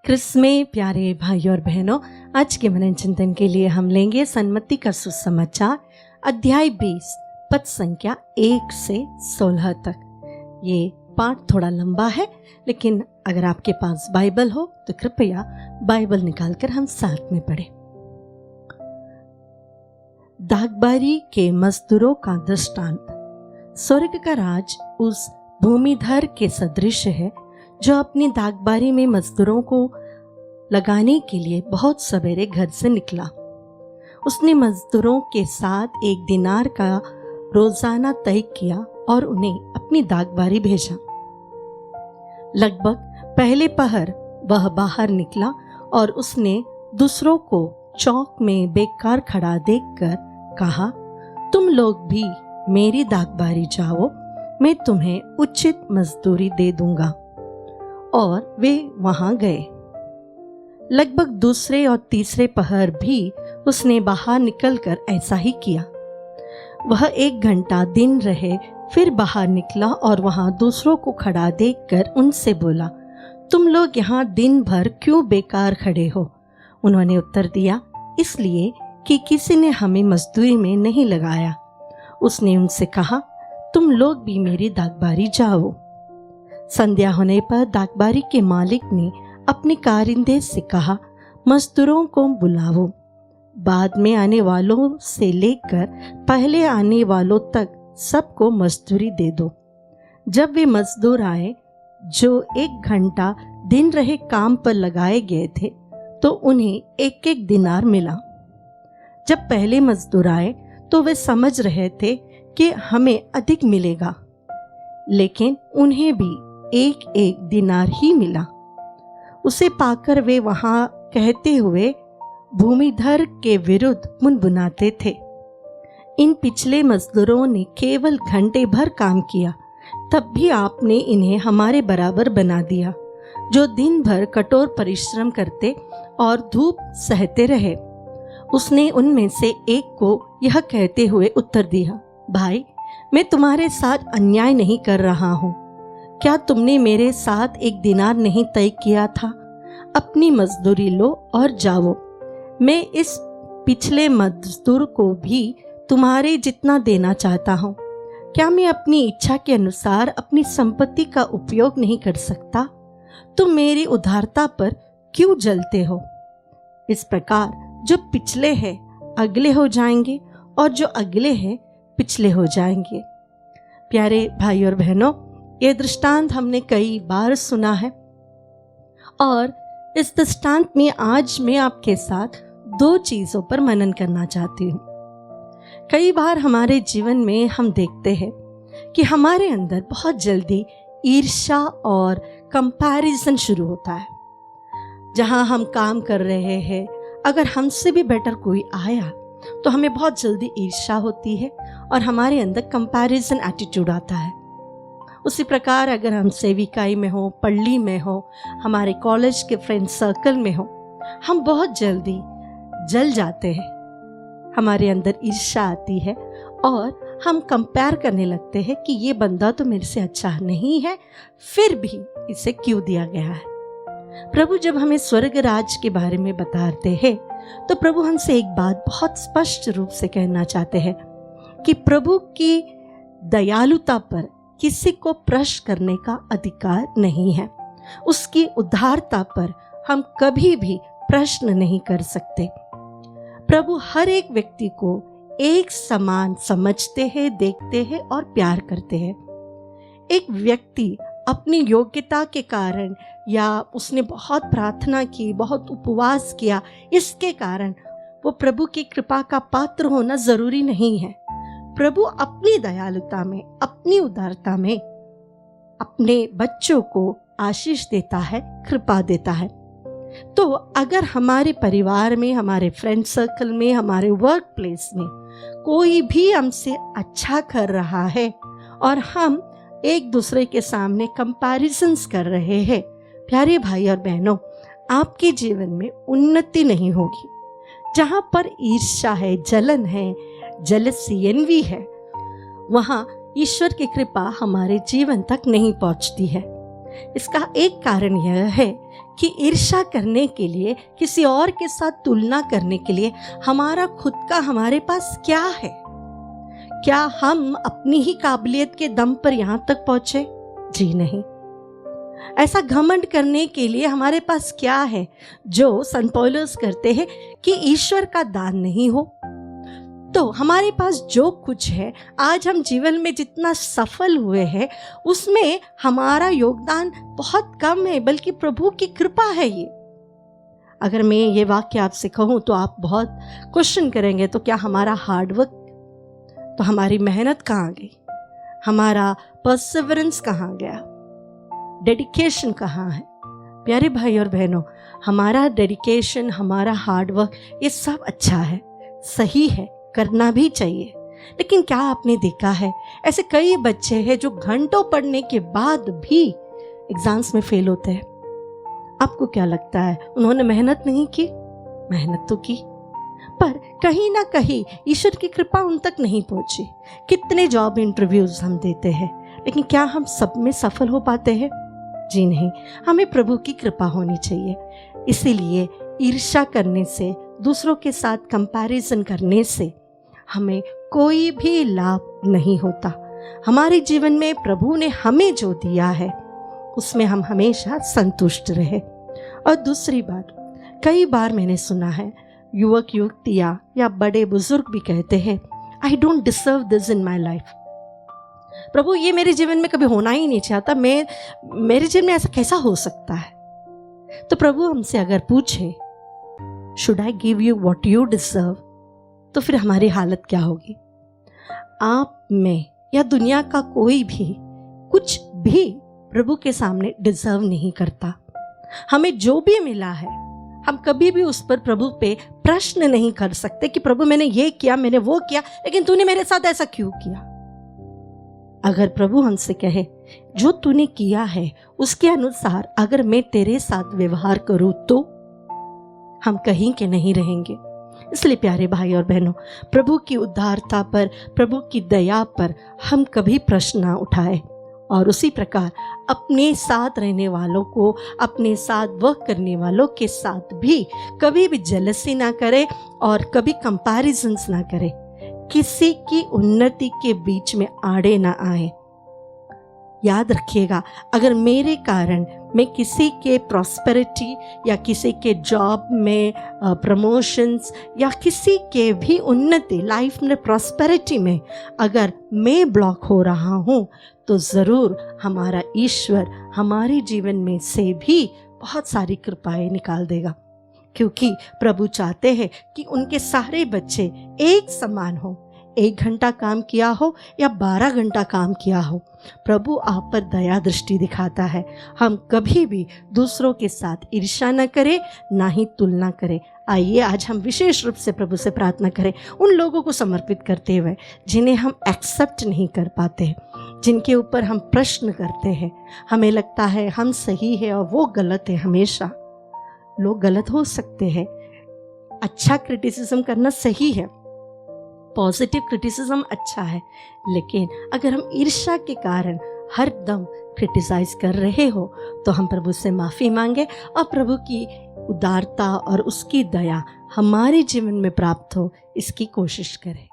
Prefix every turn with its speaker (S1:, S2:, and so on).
S1: Chris में प्यारे भाई और बहनों, आज के मनन चिंतन के लिए हम लेंगे सन्मति का सुसमाचार अध्याय 20 पद संख्या 1 से 16 तक। ये पाठ थोड़ा लंबा है, लेकिन अगर आपके पास बाइबल हो तो कृपया बाइबल निकालकर हम साथ में पढ़ें। दागबारी के मजदूरों का दृष्टांत। स्वर्ग का राज उस भूमिधर के सदृश है जो अपनी दागबारी में मजदूरों को लगाने के लिए बहुत सवेरे घर से निकला। उसने मजदूरों के साथ 1 दिनार का रोजाना तय किया और उन्हें अपनी दागबारी भेजा। लगभग पहले पहर वह बाहर निकला और उसने दूसरों को चौक में बेकार खड़ा देखकर कहा, तुम लोग भी मेरी दागबारी जाओ, मैं तुम्हें उचित मजदूरी दे दूंगा। और वे वहां गए। लगभग दूसरे और तीसरे पहर भी उसने बाहर निकलकर ऐसा ही किया। वह 1 घंटा दिन रहे, फिर बाहर निकला और वहां दूसरों को खड़ा देखकर उनसे बोला, तुम लोग यहाँ दिन भर क्यों बेकार खड़े हो? उन्होंने उत्तर दिया, इसलिए कि किसी ने हमें मजदूरी में नहीं लगाया। उसने उनसे कहा, तुम लोग भी मेरी दागबारी जाओ। संध्या होने पर दागबारी के मालिक ने अपने कारिंदे से कहा, मजदूरों को बुलाओ, बाद में आने वालों से लेकर पहले आने वालों तक सबको मजदूरी दे दो। जब वे मजदूर आए जो 1 घंटा दिन रहे काम पर लगाए गए थे, तो उन्हें 1-1 दिनार मिला। जब पहले मजदूर आए तो वे समझ रहे थे कि हमें अधिक मिलेगा, लेकिन उन्हें भी 1-1 दिनार ही मिला। उसे पाकर वे वहां कहते हुए भूमिधर के विरुद्ध मुनमुनाते थे, इन पिछले मजदूरों ने केवल घंटे भर काम किया, तब भी आपने इन्हें हमारे बराबर बना दिया, जो दिन भर कठोर परिश्रम करते और धूप सहते रहे। उसने उनमें से एक को यह कहते हुए उत्तर दिया, भाई, मैं तुम्हारे साथ अन्याय नहीं कर रहा हूँ। क्या तुमने मेरे साथ 1 दिनार नहीं तय किया था? अपनी मजदूरी लो और जाओ। मैं इस पिछले मजदूर को भी तुम्हारे जितना देना चाहता हूँ। क्या मैं अपनी इच्छा के अनुसार अपनी संपत्ति का उपयोग नहीं कर सकता? तुम मेरी उदारता पर क्यों जलते हो? इस प्रकार जो पिछले हैं अगले हो जाएंगे और जो अगले हैं पिछले हो जाएंगे। प्यारे भाई और बहनों, ये दृष्टांत हमने कई बार सुना है और इस दृष्टांत में आज मैं आपके साथ 2 चीजों पर मनन करना चाहती हूँ। कई बार हमारे जीवन में हम देखते हैं कि हमारे अंदर बहुत जल्दी ईर्ष्या और कंपैरिजन शुरू होता है। जहाँ हम काम कर रहे हैं, अगर हमसे भी बेटर कोई आया तो हमें बहुत जल्दी ईर्ष्या होती है और हमारे अंदर कंपैरिजन एटीट्यूड आता है। उसी प्रकार अगर हम सेविकाई में हो, पल्ली में हो, हमारे कॉलेज के फ्रेंड सर्कल में हो, हम बहुत जल्दी जल जाते हैं। हमारे अंदर ईर्ष्या आती है और हम कंपेयर करने लगते हैं कि ये बंदा तो मेरे से अच्छा नहीं है, फिर भी इसे क्यों दिया गया है। प्रभु जब हमें स्वर्ग राज के बारे में बताते हैं तो प्रभु हमसे एक बात बहुत स्पष्ट रूप से कहना चाहते हैं कि प्रभु की दयालुता पर किसी को प्रश्न करने का अधिकार नहीं है। उसकी उदारता पर हम कभी भी प्रश्न नहीं कर सकते। प्रभु हर एक व्यक्ति को एक समान समझते हैं, देखते हैं और प्यार करते हैं। एक व्यक्ति अपनी योग्यता के कारण या उसने बहुत प्रार्थना की, बहुत उपवास किया, इसके कारण वो प्रभु की कृपा का पात्र होना जरूरी नहीं है। प्रभु अपनी दयालुता में, अपनी उदारता में अपने बच्चों को आशीष देता है, कृपा देता है। तो अगर हमारे परिवार में, हमारे फ्रेंड सर्कल में, हमारे वर्क प्लेस में कोई भी हमसे अच्छा कर रहा है और हम एक दूसरे के सामने कंपैरिजंस कर रहे हैं, प्यारे भाई और बहनों, आपके जीवन में उन्नति नहीं होगी। जहाँ पर ईर्ष्या है, जलन है, जेलसी, एनवी है, वहाँ ईश्वर की कृपा हमारे जीवन तक नहीं पहुँचती है। इसका एक कारण यह है कि ईर्ष्या करने के लिए, किसी और के साथ तुलना करने के लिए हमारा खुद का हमारे पास क्या है? क्या हम अपनी ही काबिलियत के दम पर यहाँ तक पहुंचे? जी नहीं। ऐसा घमंड करने के लिए हमारे पास क्या है जो संत पौलुस करते हैं कि ईश्वर का दान नहीं हो? तो हमारे पास जो कुछ है, आज हम जीवन में जितना सफल हुए हैं उसमें हमारा योगदान बहुत कम है, बल्कि प्रभु की कृपा है ये। अगर मैं ये वाक्य आपसे कहूँ तो आप बहुत क्वेश्चन करेंगे, तो क्या हमारा हार्डवर्क, तो हमारी मेहनत कहाँ गई? हमारा परसिवरेंस कहाँ गया? डेडिकेशन कहाँ है? प्यारे भाई और बहनों, हमारा डेडिकेशन, हमारा हार्डवर्क, ये सब अच्छा है, सही है, करना भी चाहिए। लेकिन क्या आपने देखा है, ऐसे कई बच्चे हैं जो घंटों पढ़ने के बाद भी एग्जाम्स में फेल होते हैं। आपको क्या लगता है, उन्होंने मेहनत नहीं की? मेहनत तो की, पर कहीं ना कहीं ईश्वर की कृपा उन तक नहीं पहुंची। कितने जॉब इंटरव्यूज हम देते हैं, लेकिन क्या हम सब में सफल हो पाते हैं? जी नहीं। हमें प्रभु की कृपा होनी चाहिए। इसीलिए ईर्ष्या करने से, दूसरों के साथ कंपैरिजन करने से हमें कोई भी लाभ नहीं होता। हमारे जीवन में प्रभु ने हमें जो दिया है उसमें हम हमेशा संतुष्ट रहे। और दूसरी बात, कई बार मैंने सुना है युवक युवतियाँ या बड़े बुजुर्ग भी कहते हैं, I don't deserve this in my life. प्रभु, ये मेरे जीवन में कभी होना ही नहीं चाहता, मेरे जीवन में ऐसा कैसा हो सकता है? तो प्रभु हमसे अगर पूछे, should I give you what you deserve, तो फिर हमारी हालत क्या होगी? आप में या दुनिया का कोई भी कुछ भी प्रभु के सामने डिजर्व नहीं करता। हमें जो भी मिला है, हम कभी भी उस पर प्रभु पे प्रश्न नहीं कर सकते कि प्रभु मैंने ये किया, मैंने वो किया, लेकिन तूने मेरे साथ ऐसा क्यों किया? अगर प्रभु हमसे कहे जो तूने किया है उसके अनुसार अगर मैं तेरे साथ व्यवहार करूं, तो हम कहीं के नहीं रहेंगे। इसलिए प्यारे भाई और बहनों, प्रभु की उदारता पर, प्रभु की दया पर हम कभी प्रश्न ना उठाए, और उसी प्रकार अपने साथ रहने वालों को, अपने साथ वर्क करने वालों के साथ भी कभी भी जेलसी ना करे और कभी कंपैरिजंस ना करे। किसी की उन्नति के बीच में आड़े ना आए। याद रखिएगा, अगर मेरे कारण मैं किसी के प्रॉस्पेरिटी या किसी के जॉब में प्रमोशंस या किसी के भी उन्नति, लाइफ में प्रॉस्पेरिटी में अगर मैं ब्लॉक हो रहा हूँ, तो ज़रूर हमारा ईश्वर हमारे जीवन में से भी बहुत सारी कृपाएं निकाल देगा। क्योंकि प्रभु चाहते हैं कि उनके सारे बच्चे एक समान हो। 1 घंटा काम किया हो या 12 घंटा काम किया हो, प्रभु आप पर दया दृष्टि दिखाता है। हम कभी भी दूसरों के साथ ईर्ष्या न करें, ना ही तुलना करें। आइए आज हम विशेष रूप से प्रभु से प्रार्थना करें, उन लोगों को समर्पित करते हुए जिन्हें हम एक्सेप्ट नहीं कर पाते, जिनके ऊपर हम प्रश्न करते हैं। हमें लगता है हम सही है और वो गलत है। हमेशा लोग गलत हो सकते हैं। अच्छा क्रिटिसिज्म करना सही है, पॉजिटिव क्रिटिसिज्म अच्छा है, लेकिन अगर हम ईर्ष्या के कारण हर दम क्रिटिसाइज कर रहे हो, तो हम प्रभु से माफ़ी मांगे और प्रभु की उदारता और उसकी दया हमारे जीवन में प्राप्त हो, इसकी कोशिश करें।